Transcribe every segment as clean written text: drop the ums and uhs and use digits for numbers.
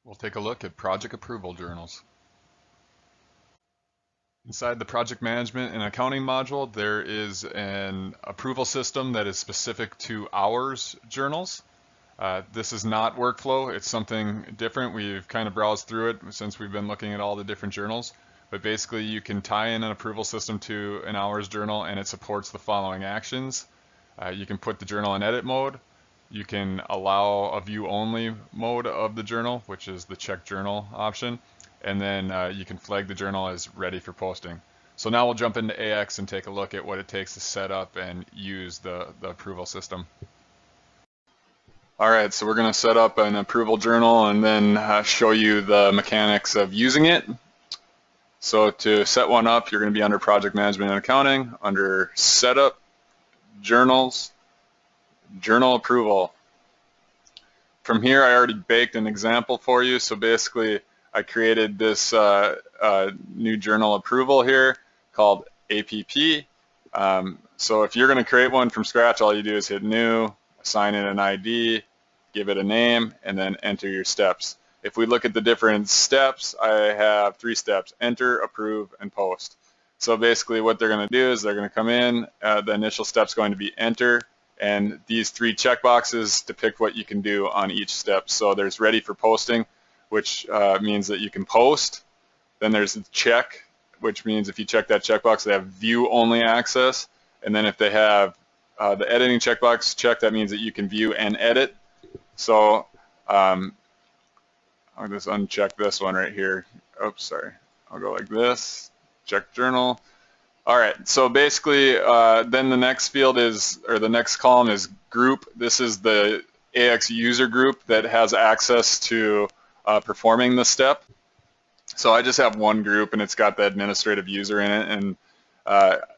We'll take a look at project approval journals. Inside the project management and accounting module, there is an approval system that is specific to hours journals. This is not workflow, it's something different. We've kind of browsed through it since we've been looking at all the different journals. But basically you can tie in an approval system to an hours journal and it supports the following actions. You can put the journal in edit mode. You can allow a view only mode of the journal, which is the check journal option. And then you can flag the journal as ready for posting. So now we'll jump into AX and take a look at what it takes to set up and use the approval system. All right, so we're going to set up an approval journal and then show you the mechanics of using it. So to set one up, you're going to be under Project Management and Accounting, under Setup, Journals, Journal Approval. From here, I already baked an example for you. So basically, I created this new journal approval here called APP. So if you're going to create one from scratch, all you do is hit New, assign it an ID, give it a name, and then enter your steps. If we look at the different steps, I have 3 steps: enter, approve, and post. So basically what they're going to do is they're going to come in, the initial step's going to be enter, and these 3 checkboxes depict what you can do on each step. So there's ready for posting, which means that you can post. Then there's check, which means if you check that checkbox, they have view only access. And then if they have the editing checkbox checked, that means that you can view and edit. So I'll just uncheck this one right here. Oops, sorry. I'll go like this, check journal. All right, so basically then the next field is, or the next column is group. This is the AX user group that has access to performing the step. So I just have one group and it's got the administrative user in it. And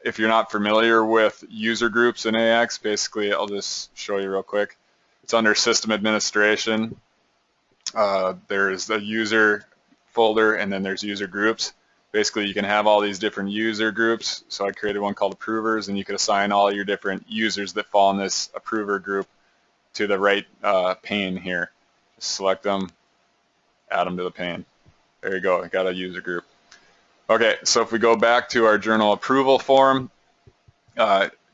if you're not familiar with user groups in AX, basically I'll just show you real quick. It's under System Administration. There's the user folder and then there's user groups. Basically you can have all these different user groups. So I created one called approvers, and you could assign all your different users that fall in this approver group to the right pane here. Just select them, add them to the pane. There you go, I got a user group. Okay, so if we go back to our journal approval form,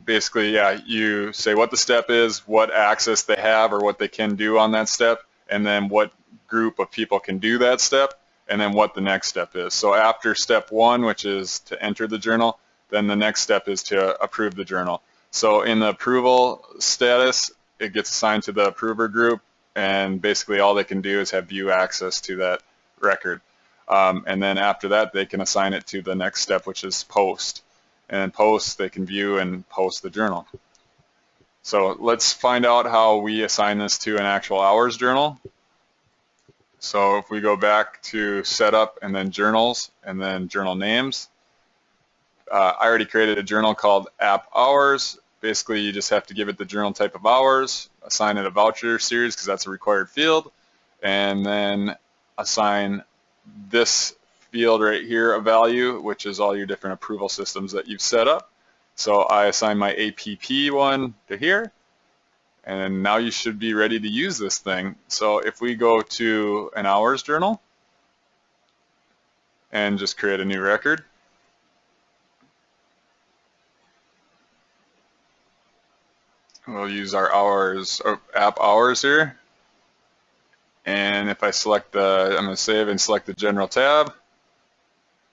basically, yeah, you say what the step is, what access they have or what they can do on that step, and then what group of people can do that step, and then what the next step is. So after step 1, which is to enter the journal, then the next step is to approve the journal. So in the approval status, it gets assigned to the approver group, and basically all they can do is have view access to that record. And then after that, they can assign it to the next step, which is post. And in post, they can view and post the journal. So let's find out how we assign this to an actual hours journal. So if we go back to setup and then journals and then journal names, I already created a journal called app hours. Basically, you just have to give it the journal type of hours, assign it a voucher series because that's a required field, and then assign this field right here a value, which is all your different approval systems that you've set up. So I assign my APP one to here, and now you should be ready to use this thing. So if we go to an hours journal and just create a new record, we'll use our hours, or app hours here. And if I select the, I'm going to save and select the general tab.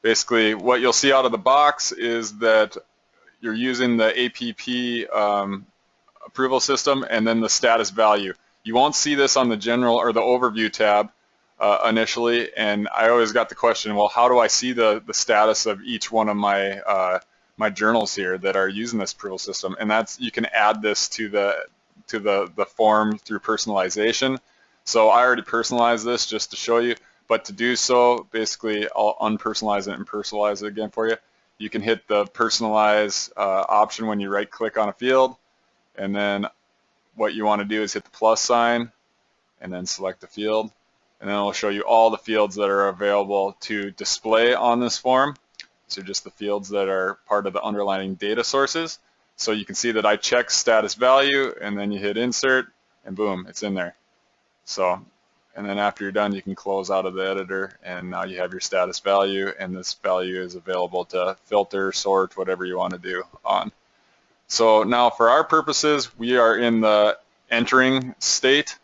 Basically, what you'll see out of the box is that you're using the APP approval system and then the status value. You won't see this on the general or the overview tab initially, and I always got the question, well, how do I see the status of each one of my my journals here that are using this approval system? And that's, you can add this to the form through personalization. So I already personalized this just to show you, but to do so, basically I'll unpersonalize it and personalize it again for you. You can hit the personalize option when you right click on a field, and then what you want to do is hit the plus sign and then select the field, and then it'll show you all the fields that are available to display on this form. So just the fields that are part of the underlying data sources. So you can see that I check status value, and then you hit insert and boom, it's in there. So And then after you're done, you can close out of the editor, and now you have your status value, and this value is available to filter, sort, whatever you want to do on. So now for our purposes, we are in the entering state.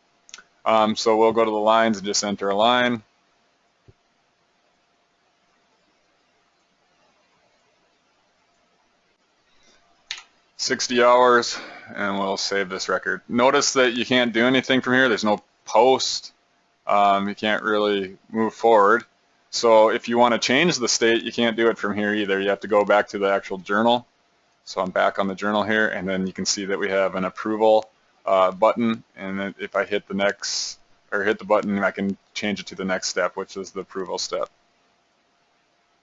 So we'll go to the lines and just enter a line. "60 hours," and we'll save this record. Notice that you can't do anything from here. There's no post. You can't really move forward. So if you want to change the state, you can't do it from here either. You have to go back to the actual journal. So I'm back on the journal here, and then you can see that we have an approval button, and then if I hit the next, or hit the button, I can change it to the next step, which is the approval step.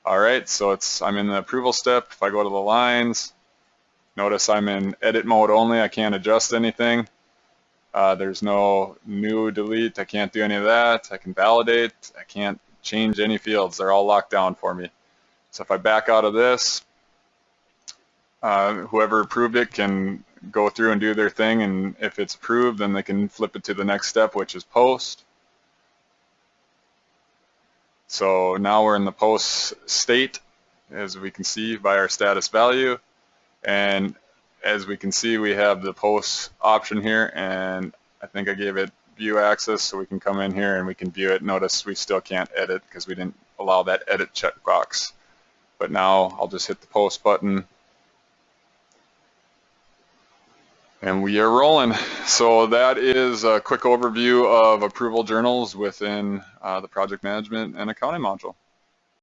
All right, so I'm in the approval step. If I go to the lines, notice I'm in edit mode only. I can't adjust anything. There's no new, delete. I can't do any of that. I can validate. I can't change any fields. They're all locked down for me. So if I back out of this, whoever approved it can go through and do their thing, and if it's approved, then they can flip it to the next step, which is post. So now we're in the post state, as we can see by our status value, and as we can see, we have the post option here, and I think I gave it view access, so we can come in here and we can view it. Notice we still can't edit because we didn't allow that edit checkbox. But now I'll just hit the post button, and we are rolling. So that is a quick overview of approval journals within the project management and accounting module.